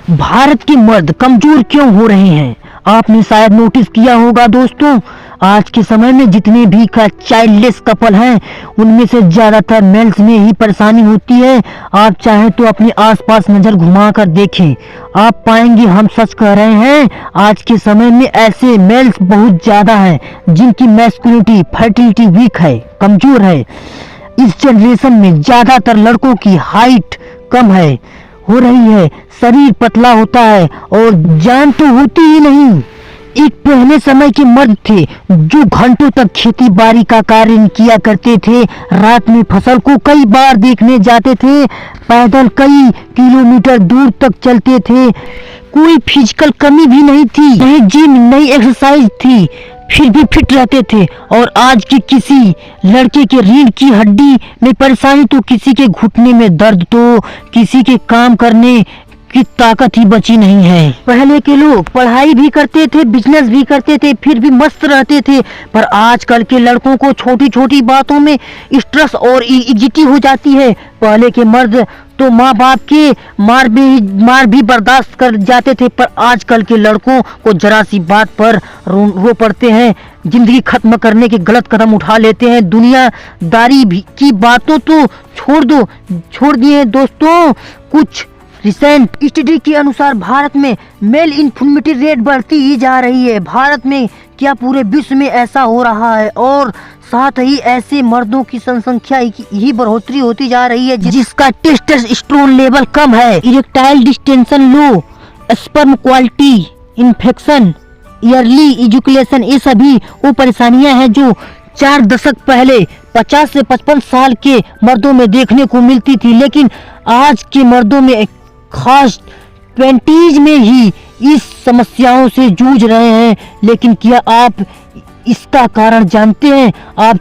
भारत के मर्द कमजोर क्यों हो रहे हैं? आपने शायद नोटिस किया होगा दोस्तों, आज के समय में जितने भी चाइल्डलेस कपल हैं उनमें से ज्यादातर मेल्स में ही परेशानी होती है। आप चाहें तो अपने आसपास नजर घुमा कर देखें, आप पाएंगे हम सच कह रहे हैं। आज के समय में ऐसे मेल्स बहुत ज्यादा हैं जिनकी मैस्कुलिनिटी फर्टिलिटी वीक है, कमजोर है। इस जनरेशन में ज्यादातर लड़कों की हाइट कम हो रही है, शरीर पतला होता है और जान तो होती ही नहीं। एक पहले समय के मर्द थे जो घंटों तक खेती बाड़ी का कार्य किया करते थे, रात में फसल को कई बार देखने जाते थे, पैदल कई किलोमीटर दूर तक चलते थे, कोई फिजिकल कमी भी नहीं थी, नहीं जिम नहीं एक्सरसाइज थी, फिर भी फिट रहते थे। और आज के किसी लड़के के रीढ़ की हड्डी में परेशानी तो किसी के घुटने में दर्द तो किसी के काम करने की ताकत ही बची नहीं है। पहले के लोग पढ़ाई भी करते थे, बिजनेस भी करते थे, फिर भी मस्त रहते थे। पर आजकल के लड़कों को छोटी छोटी बातों में स्ट्रेस और एंग्जाइटी हो जाती है। पहले के मर्द तो माँ बाप के मार भी बर्दाश्त कर जाते थे, पर आजकल के लड़कों को जरा सी बात पर रो पड़ते हैं, जिंदगी खत्म करने के गलत कदम उठा लेते हैं। दुनियादारी भी की बातों तो छोड़ दिए दोस्तों। कुछ रिसेंट स्टडी के अनुसार भारत में मेल इन्फर्टिलिटी रेट बढ़ती ही जा रही है। भारत में क्या पूरे विश्व में ऐसा हो रहा है, और साथ ही ऐसे मर्दों की जनसंख्या ही बढ़ोतरी होती जा रही है जिसका टेस्टोस्टेरोन लेवल कम है, erectile distension low, sperm quality infection, early ejaculation, ये सभी वो परेशानियां हैं जो 4 दशक पहले 50 से 55 साल के मर्दों में देखने को मिलती थी, लेकिन आज के मर्दों में खास 20s में ही इस समस्याओं से जूझ रहे हैं। लेकिन क्या आप इसका कारण जानते हैं? आप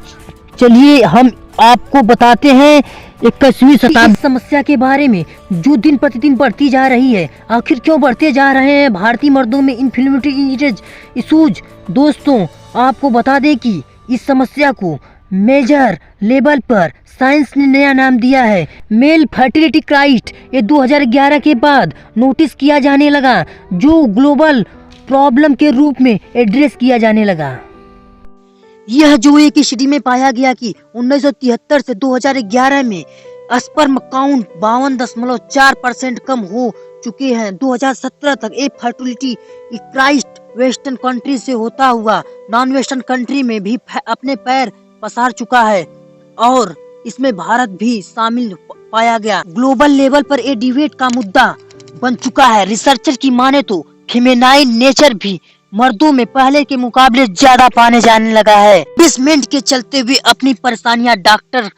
चलिए हम आपको बताते हैं 21वीं शताब्दी समस्या के बारे में जो दिन प्रतिदिन बढ़ती जा रही है। आखिर क्यों बढ़ते जा रहे हैं भारतीय मर्दों में इन्फर्टिलिटी इश्यूज? दोस्तों आपको बता दें कि इस समस्या को मेजर लेवल पर साइंस ने नया नाम दिया है मेल फर्टिलिटी क्राइसिस। ये 2011 के बाद नोटिस किया जाने लगा, जो ग्लोबल प्रॉब्लम के रूप में एड्रेस किया जाने लगा। यह जो एक स्टडी में पाया गया कि 1973 से 2011 में स्पर्म काउंट 52.4% कम हो चुके हैं। 2017 तक एक फर्टिलिटी क्राइसिस वेस्टर्न कंट्री से होता हुआ नॉन वेस्टर्न कंट्री में भी अपने पैर पसार चुका है, और इसमें भारत भी शामिल पाया गया। ग्लोबल लेवल पर ये डिबेट का मुद्दा बन चुका है। रिसर्चर की माने तो फेमिनाइन नेचर भी मर्दों में पहले के मुकाबले ज्यादा पाने जाने लगा है। बेसमेंट के चलते हुए अपनी परेशानियां डॉक्टर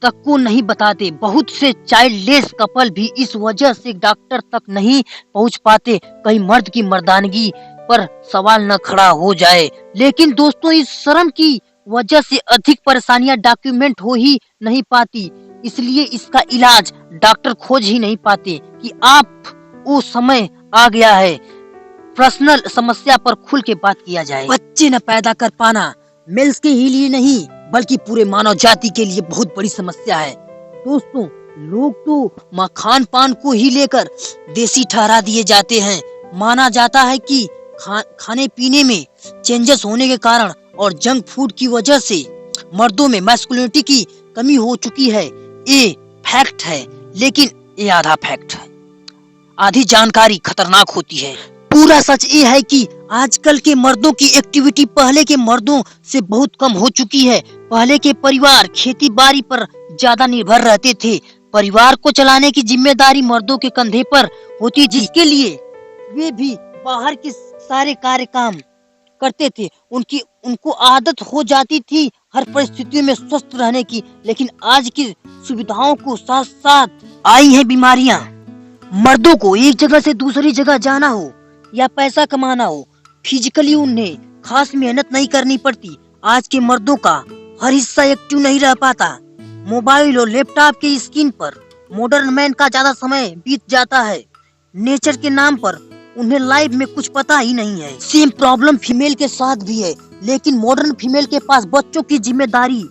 तक को नहीं बताते। बहुत से चाइल्डलेस कपल भी इस वजह से डॉक्टर तक नहीं पहुंच पाते, कहीं मर्द की मर्दानगी पर सवाल न खड़ा हो जाए। लेकिन दोस्तों इस शर्म की वजह से अधिक परेशानियां डॉक्यूमेंट हो ही नहीं पाती, इसलिए इसका इलाज डॉक्टर खोज ही नहीं पाते कि आप वो समय आ गया है पर्सनल समस्या पर खुल के बात किया जाए। बच्चे न पैदा कर पाना मेल्स के ही लिए नहीं बल्कि पूरे मानव जाति के लिए बहुत बड़ी समस्या है। दोस्तों लोग तो खान पान को ही लेकर देसी ठहरा दिए जाते हैं। माना जाता है कि खाने पीने में चेंजेस होने के कारण और जंक फूड की वजह से मर्दों में मैस्कुलिनिटी की कमी हो चुकी है। ये फैक्ट है, लेकिन ये आधा फैक्ट है। आधी जानकारी खतरनाक होती है। पूरा सच ये है कि आजकल के मर्दों की एक्टिविटी पहले के मर्दों से बहुत कम हो चुकी है। पहले के परिवार खेती बाड़ी पर ज्यादा निर्भर रहते थे। परिवार को चलाने की जिम्मेदारी मर्दों के कंधे पर होती, जिसके लिए वे भी बाहर के सारे कार्य काम करते थे। उनको आदत हो जाती थी हर परिस्थितियों में स्वस्थ रहने की। लेकिन आज की सुविधाओं को साथ साथ आई हैं बीमारियां। मर्दों को एक जगह से दूसरी जगह जाना हो या पैसा कमाना हो, फिजिकली उन्हें खास मेहनत नहीं करनी पड़ती। आज के मर्दों का हर हिस्सा एक्टिव नहीं रह पाता। मोबाइल और लैपटॉप के स्क्रीन पर मॉडर्न मैन का ज्यादा समय बीत जाता है। नेचर के नाम पर उन्हें लाइफ में कुछ पता ही नहीं है। सेम प्रॉब्लम फीमेल के साथ भी है, लेकिन मॉडर्न फीमेल के पास बच्चों की जिम्मेदारी,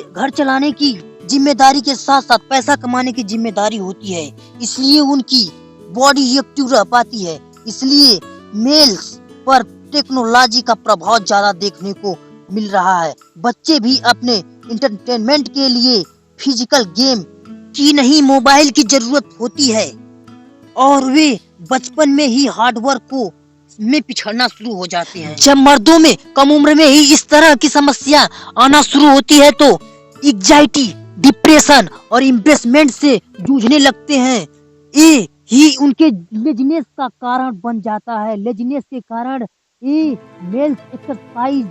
घर चलाने की जिम्मेदारी के साथ साथ पैसा कमाने की जिम्मेदारी होती है। इसलिए उनकी बॉडी एक्टिव रह पाती है। इसलिए मेल्स पर टेक्नोलॉजी का प्रभाव ज्यादा देखने को मिल रहा है। बच्चे भी अपने इंटरटेनमेंट के लिए फिजिकल गेम की नहीं मोबाइल की जरूरत होती है और वे बचपन में ही हार्डवर्क को में पिछड़ना शुरू हो जाते हैं। जब मर्दों में कम उम्र में ही इस तरह की समस्या आना शुरू होती है तो एंजाइटी, डिप्रेशन और इम्बेसमेंट से जूझने लगते हैं। ये ही उनके लेजीनेस का कारण बन जाता है। लेजीनेस के कारण ये मेल्स एक्सरसाइज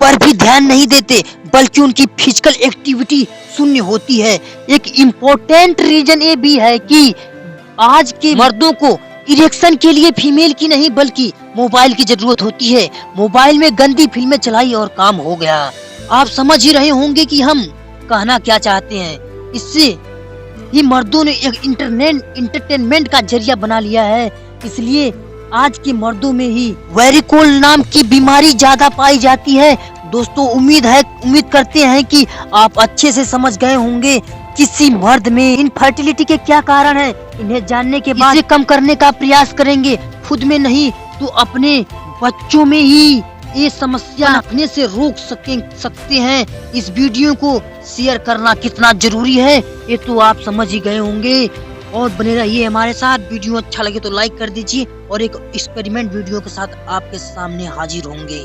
पर भी ध्यान नहीं देते बल्कि उनकी फिजिकल एक्टिविटी शून्य होती है। एक इम्पोर्टेंट रीजन ये भी है कि आज के मर्दों को इरेक्शन के लिए फीमेल की नहीं बल्कि मोबाइल की जरूरत होती है। मोबाइल में गंदी फिल्में चलाई और काम हो गया। आप समझ ही रहे होंगे कि हम कहना क्या चाहते हैं। इससे ये मर्दों ने एक इंटरटेनमेंट का जरिया बना लिया है। इसलिए आज के मर्दों में ही वेरिकोल नाम की बीमारी ज्यादा पाई जाती है। दोस्तों उम्मीद करते हैं कि आप अच्छे से समझ गए होंगे किसी मर्द में इनफर्टिलिटी के क्या कारण है। इन्हें जानने के बाद इसे कम करने का प्रयास करेंगे। खुद में नहीं तो अपने बच्चों में ही ये समस्या अपने से रोक सकते हैं। इस वीडियो को शेयर करना कितना जरूरी है ये तो आप समझ ही गए होंगे। और बने रहिए हमारे साथ। वीडियो अच्छा लगे तो लाइक कर दीजिए और एक एक्सपेरिमेंट वीडियो के साथ आपके सामने हाजिर होंगे।